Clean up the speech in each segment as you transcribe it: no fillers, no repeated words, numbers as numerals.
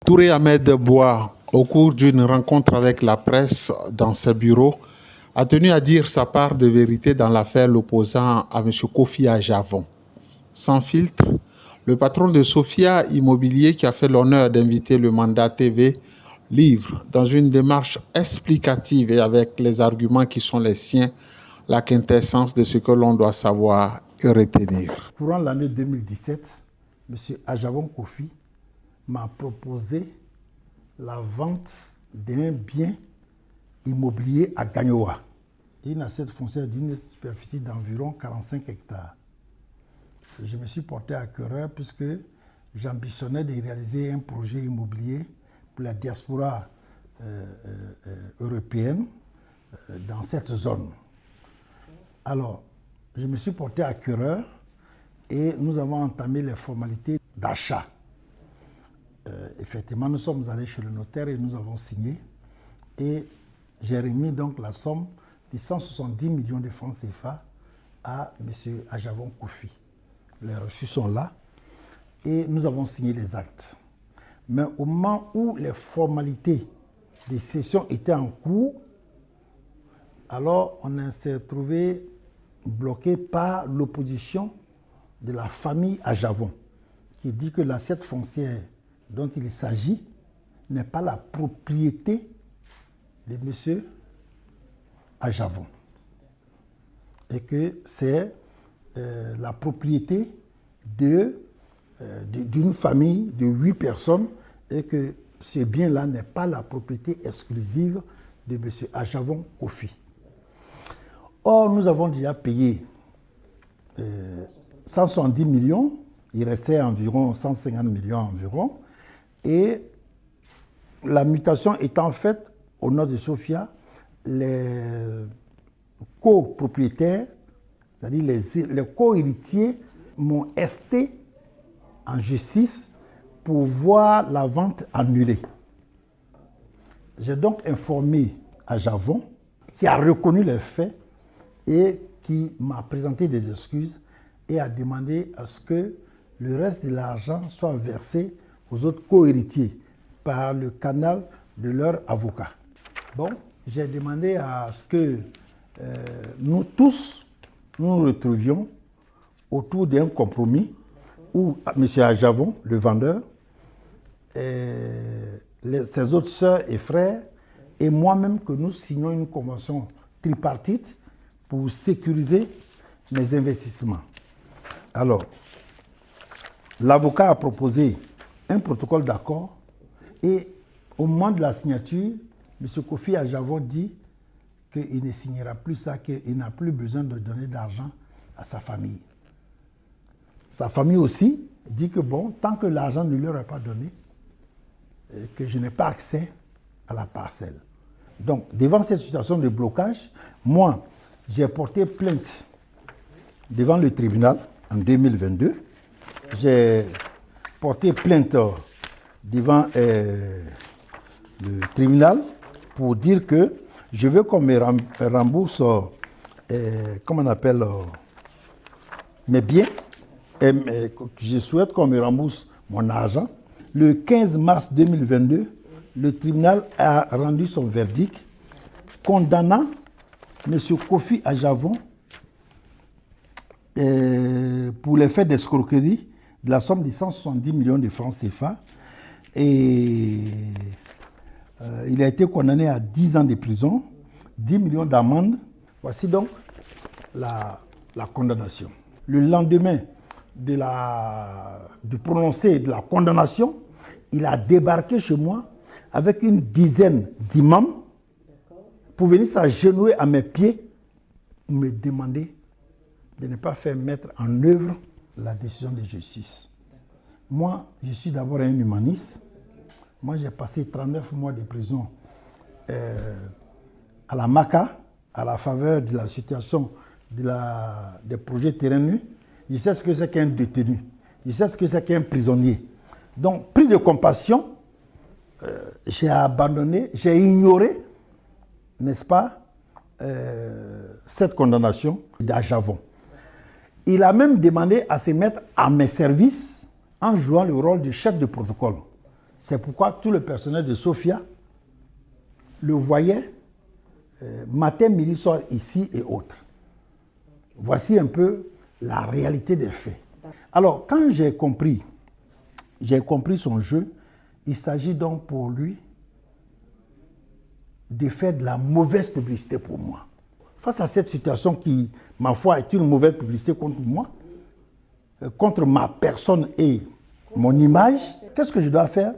Touré Ahmed Bois, au cours d'une rencontre avec la presse dans ses bureaux, a tenu à dire sa part de vérité dans l'affaire l'opposant à M. Kofi Ajavon. Sans filtre, le patron de Sophia Immobilier, qui a fait l'honneur d'inviter le mandat TV, livre, dans une démarche explicative et avec les arguments qui sont les siens, la quintessence de ce que l'on doit savoir et retenir. Courant l'année 2017, M. Ajavon Kofi m'a proposé la vente d'un bien immobilier à Gagnoa, une assiette foncière d'une superficie d'environ 45 hectares. Je me suis porté à cœur puisque j'ambitionnais de réaliser un projet immobilier pour la diaspora européenne dans cette zone. Alors, je me suis porté à cœur et nous avons entamé les formalités d'achat. Effectivement, nous sommes allés chez le notaire et nous avons signé. Et j'ai remis donc la somme de 170 millions de francs CFA à M. Ajavon Kofi. Les reçus sont là et nous avons signé les actes. Mais au moment où les formalités des cessions étaient en cours, alors on s'est trouvé bloqué par l'opposition de la famille Ajavon, qui dit que l'assiette foncière dont il s'agit n'est pas la propriété de M. Ajavon et que c'est la propriété d'une famille de 8 personnes et que ce bien-là n'est pas la propriété exclusive de M. Ajavon Kofi. Or, nous avons déjà payé 170 millions, il restait environ 150 millions environ, et la mutation étant faite au nord de Sophia, les copropriétaires, c'est-à-dire les co-héritiers, m'ont esté en justice pour voir la vente annulée. J'ai donc informé Ajavon, qui a reconnu les faits et qui m'a présenté des excuses et a demandé à ce que le reste de l'argent soit versé aux autres co-héritiers par le canal de leur avocat. Bon, j'ai demandé à ce que nous tous nous retrouvions autour d'un compromis où M. Ajavon, le vendeur, ses autres sœurs et frères et moi-même que nous signions une convention tripartite pour sécuriser mes investissements. Alors, l'avocat a proposé un protocole d'accord et au moment de la signature, M. Kofi Ajavon dit qu'il ne signera plus ça, qu'il n'a plus besoin de donner d'argent à sa famille. Sa famille aussi dit que bon, tant que l'argent ne leur est pas donné, que je n'ai pas accès à la parcelle. Donc, devant cette situation de blocage, moi, j'ai porté plainte devant le tribunal en 2022. J'ai porté plainte devant le tribunal pour dire que je veux qu'on me rembourse, comment on appelle, mes biens. Je souhaite qu'on me rembourse mon argent. Le 15 mars 2022, le tribunal a rendu son verdict condamnant M. Kofi Ajavon pour les faits d'escroquerie de la somme de 170 millions de francs CFA. Et il a été condamné à 10 ans de prison, 10 millions d'amende. Voici donc la condamnation. Le lendemain du prononcé de la condamnation, il a débarqué chez moi avec une dizaine d'imams pour venir s'agenouiller à mes pieds pour me demander de ne pas faire mettre en œuvre la décision de justice. Moi, je suis d'abord un humaniste. Moi, j'ai passé 39 mois de prison à la MACA, à la faveur de la situation des projets terrain nus. Je sais ce que c'est qu'un détenu. Je sais ce que c'est qu'un prisonnier. Donc, pris de compassion, j'ai abandonné, j'ai ignoré, n'est-ce pas, cette condamnation d'Ajavon. Il a même demandé à se mettre à mes services en jouant le rôle de chef de protocole. C'est pourquoi tout le personnel de Sophia le voyait matin, midi, soir, ici et autres. Voici un peu la réalité des faits. Alors, quand j'ai compris son jeu, il s'agit donc pour lui de faire de la mauvaise publicité pour moi. Face à cette situation qui, ma foi, est une mauvaise publicité contre moi, contre ma personne et mon image, qu'est-ce que je dois faire?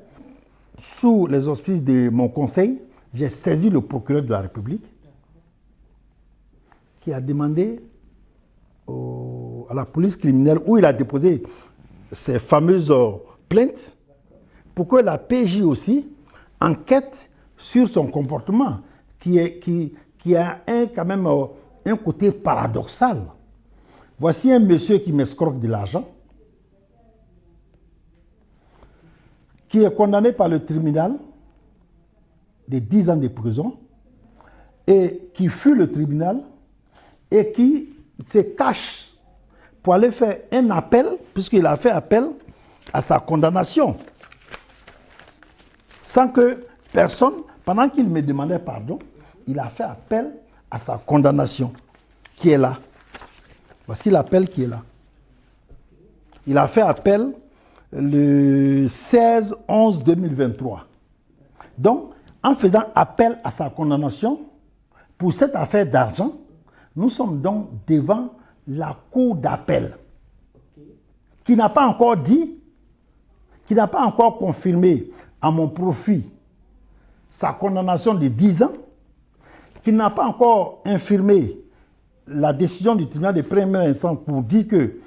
Sous les auspices de mon conseil, j'ai saisi le procureur de la République qui a demandé à la police criminelle où il a déposé ces fameuses plaintes pour que la PJ aussi enquête sur son comportement qui a quand même un côté paradoxal. Voici un monsieur qui m'escroque de l'argent, qui est condamné par le tribunal de 10 ans de prison et qui fuit le tribunal et qui se cache pour aller faire un appel, puisqu'il a fait appel à sa condamnation. Sans que personne, pendant qu'il me demandait pardon, il a fait appel à sa condamnation, qui est là. Voici l'appel qui est là. Il a fait appel le 16/11/2023. Donc, en faisant appel à sa condamnation, pour cette affaire d'argent, nous sommes donc devant la cour d'appel, qui n'a pas encore dit, qui n'a pas encore confirmé à mon profit sa condamnation de 10 ans, qui n'a pas encore infirmé la décision du tribunal de première instance pour dire que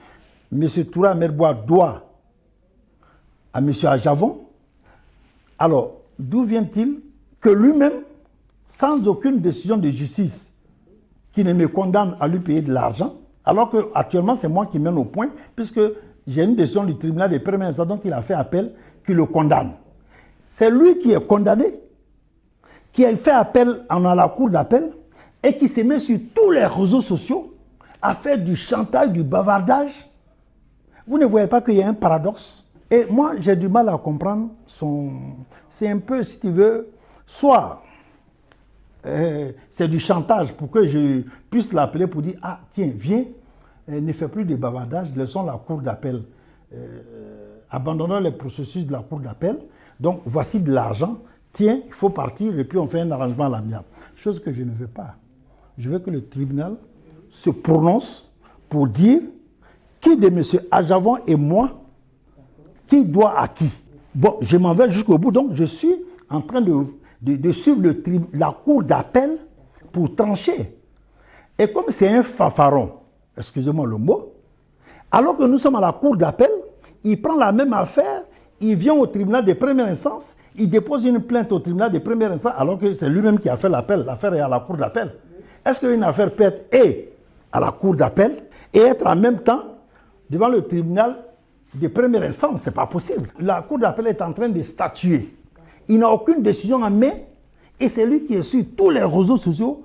M. Toura Merbois doit à M. Ajavon. Alors, d'où vient-il que lui-même, sans aucune décision de justice qui ne me condamne à lui payer de l'argent, alors qu'actuellement c'est moi qui mène au point, puisque j'ai une décision du tribunal de première instance dont il a fait appel, qui le condamne. C'est lui qui est condamné, qui a fait appel à la cour d'appel et qui se met sur tous les réseaux sociaux à faire du chantage, du bavardage. Vous ne voyez pas qu'il y a un paradoxe? Et moi, j'ai du mal à comprendre son... C'est un peu, si tu veux, soit c'est du chantage pour que je puisse l'appeler pour dire « Ah, tiens, viens, ne fais plus de bavardage, laissons la cour d'appel, abandonnons les processus de la cour d'appel. Donc, voici de l'argent, tiens, il faut partir et puis on fait un arrangement à l'amiable. » Chose que je ne veux pas. Je veux que le tribunal se prononce pour dire qui de M. Ajavon et moi, qui doit à qui. Bon, je m'en vais jusqu'au bout, donc je suis en train de suivre la cour d'appel pour trancher. Et comme c'est un fanfaron, excusez-moi le mot, alors que nous sommes à la cour d'appel, il prend la même affaire, il vient au tribunal de première instance, il dépose une plainte au tribunal de première instance, alors que c'est lui-même qui a fait l'appel, l'affaire est à la cour d'appel. Est-ce qu'une affaire peut être à la cour d'appel et être en même temps devant le tribunal de première instance? Ce n'est pas possible. La cour d'appel est en train de statuer. Il n'a aucune décision en main et c'est lui qui est sur tous les réseaux sociaux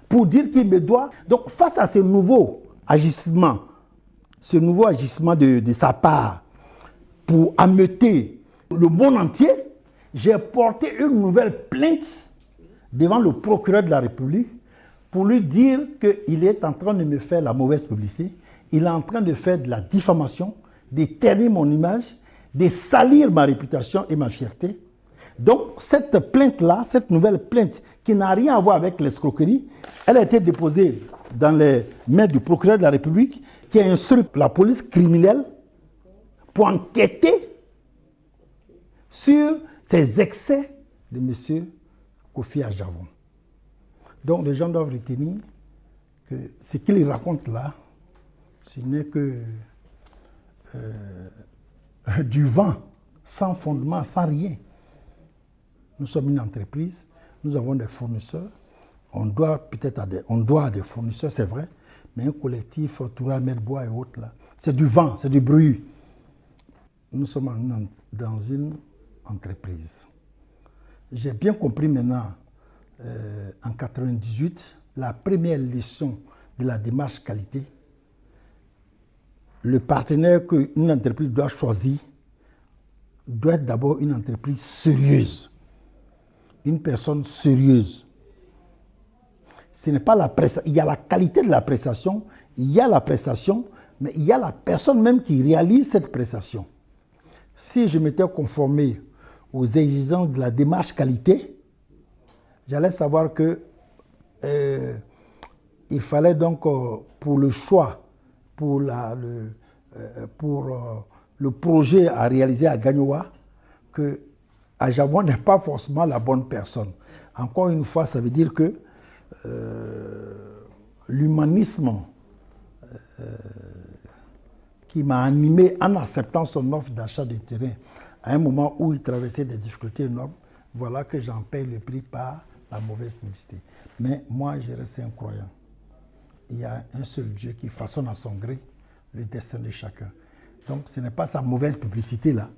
pour dire qu'il me doit. Donc face à ce nouveau agissement de sa part pour ameuter le monde entier, j'ai porté une nouvelle plainte devant le procureur de la République pour lui dire qu'il est en train de me faire la mauvaise publicité, il est en train de faire de la diffamation, de ternir mon image, de salir ma réputation et ma fierté. Donc cette plainte-là, cette nouvelle plainte qui n'a rien à voir avec l'escroquerie, elle a été déposée dans les mains du procureur de la République qui a instruit la police criminelle pour enquêter sur ces excès de M. Kofi Ajavon. Donc les gens doivent retenir que ce qu'il raconte là, ce n'est que du vent, sans fondement, sans rien. Nous sommes une entreprise, nous avons des fournisseurs, on doit à des fournisseurs, c'est vrai, mais un collectif, Toura Merbois et autres, là, c'est du vent, c'est du bruit. Nous sommes dans une entreprise. J'ai bien compris maintenant, en 1998, la première leçon de la démarche qualité, le partenaire qu'une entreprise doit choisir doit être d'abord une entreprise sérieuse, une personne sérieuse. Ce n'est pas la prestation. Il y a la qualité de la prestation, il y a la prestation, mais il y a la personne même qui réalise cette prestation. Si je m'étais conformé aux exigences de la démarche qualité, j'allais savoir que il fallait donc pour le choix, pour le projet à réaliser à Gagnoa, que Ajavon n'est pas forcément la bonne personne. Encore une fois, ça veut dire que l'humanisme qui m'a animé en acceptant son offre d'achat de terrain à un moment où il traversait des difficultés énormes, voilà que j'en paye le prix par la mauvaise publicité. Mais moi, je reste un croyant. Il y a un seul Dieu qui façonne à son gré le destin de chacun. Donc ce n'est pas sa mauvaise publicité là,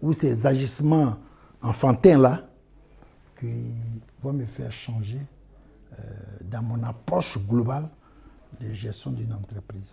ou ses agissements enfantins là, qui vont me faire changer dans mon approche globale de gestion d'une entreprise.